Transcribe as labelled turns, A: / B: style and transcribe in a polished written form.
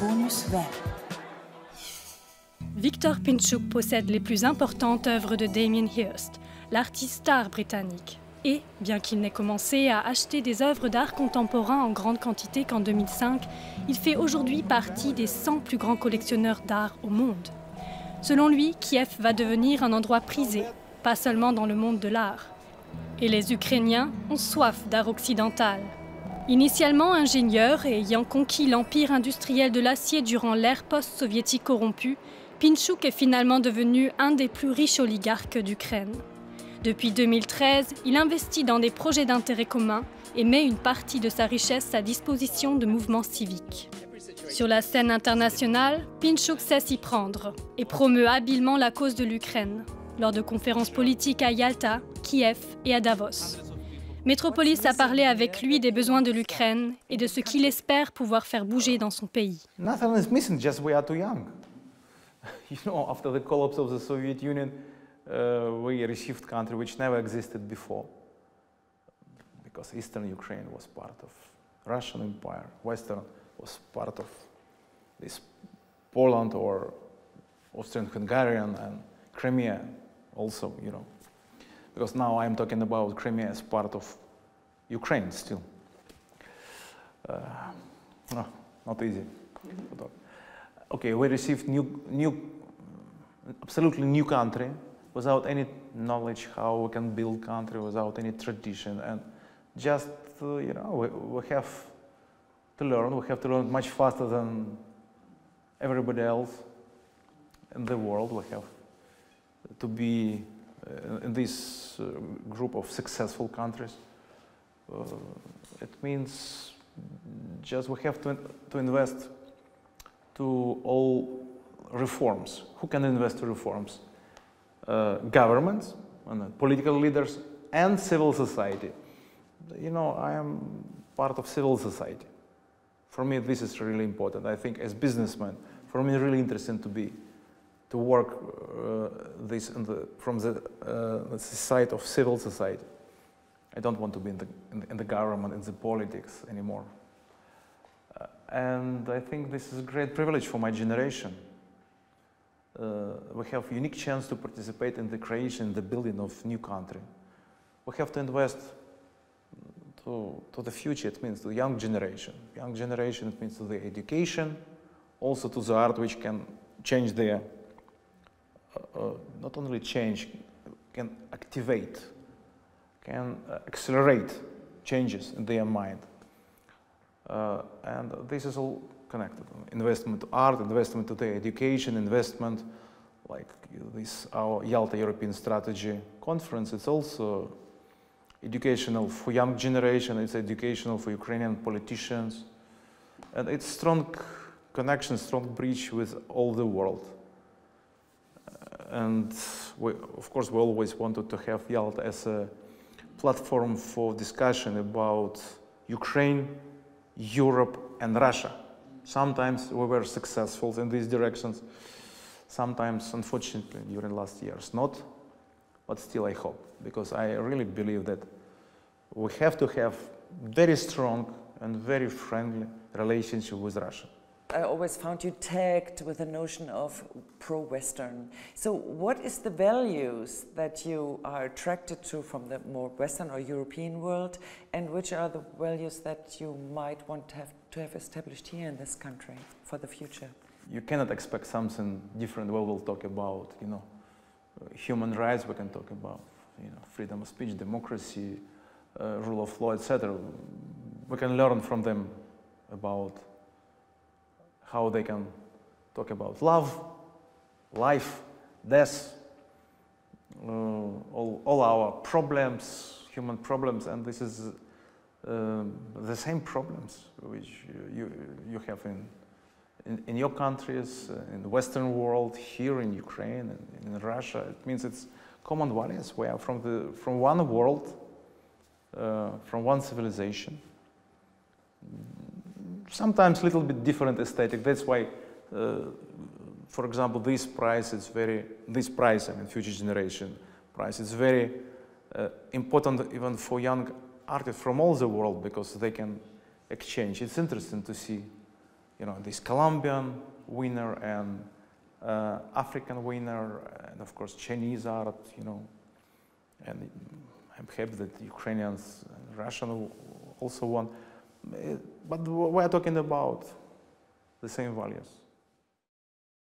A: Bonus Web.
B: Victor Pinchuk possède les plus importantes œuvres de Damien Hirst, l'artiste star britannique. Et, bien qu'il n'ait commencé à acheter des œuvres d'art contemporain en grande quantité qu'en 2005, il fait aujourd'hui partie des 100 plus grands collectionneurs d'art au monde. Selon lui, Kiev va devenir un endroit prisé, pas seulement dans le monde de l'art. Et les Ukrainiens ont soif d'art occidental. Initialement ingénieur et ayant conquis l'empire industriel de l'acier durant l'ère post-soviétique corrompue, Pinchuk est finalement devenu un des plus riches oligarques d'Ukraine. Depuis 2013, il investit dans des projets d'intérêt commun et met une partie de sa richesse à disposition de mouvements civiques. Sur la scène internationale, Pinchuk sait s'y prendre et promeut habilement la cause de l'Ukraine, lors de conférences politiques à Yalta, Kiev et à Davos. Metropolis a parlé avec lui des besoins de l'Ukraine et de ce qu'il espère pouvoir faire bouger dans son pays.
C: Nothing is missing, just we are too young. You know, after the collapse of the Soviet Union, we received a country which never existed before. Because Eastern Ukraine was part of Russian Empire, Western was part of this Poland or Austrian-Hungarian and Crimea also, you know. Because now I'm talking about Crimea as part of Ukraine still. No, not easy. Okay, we received absolutely new country without any knowledge how we can build country, without any tradition, and just you know, we have to learn. We have to learn much faster than everybody else in the world. We have to be in this group of successful countries. It means just we have to invest to all reforms. Who can invest to reforms? Governments, political leaders, and civil society. You know, I am part of civil society. For me, this is really important. I think as businessman, for me, it's really interesting to work this from the side of civil society. I don't want to be in the government, in the politics anymore. And I think this is a great privilege for my generation. We have a unique chance to participate in the creation, the building of new country. We have to invest to the future. It means to the young generation. Young generation, it means to the education, also to the art which can change their not only change, can activate, can accelerate changes in their mind. And this is all connected. Investment to art, investment to the education, investment like this, our Yalta European Strategy Conference. It's also educational for young generation, it's educational for Ukrainian politicians. And it's strong connection, strong bridge with all the world. And of course, we always wanted to have Yalta as a platform for discussion about Ukraine, Europe, and Russia. Sometimes we were successful in these directions. Sometimes, unfortunately, during last years, not. But still, I hope, because I really believe that we have to have very strong and very friendly relationship with Russia.
A: I always found you tagged with the notion of pro-Western. So what is the values that you are attracted to from the more Western or European world, and which are the values that you might want to have established here in this country for the future?
C: You cannot expect something different. We will talk about, you know, human rights. We can talk about, you know, freedom of speech, democracy, rule of law, etc. We can learn from them about how they can talk about love, life, death, all our problems, human problems, and this is the same problems which you have in your countries, in the Western world, here in Ukraine, and in Russia. It means it's common values. We are from one world, from one civilization. Sometimes a little bit different aesthetic. That's why, for example, this prize, I mean, future generation prize, is very important even for young artists from all the world, because they can exchange. It's interesting to see you know, this Colombian winner and African winner, and of course Chinese art, you know, and I'm happy that Ukrainians and Russian also won. But we're talking about the same values.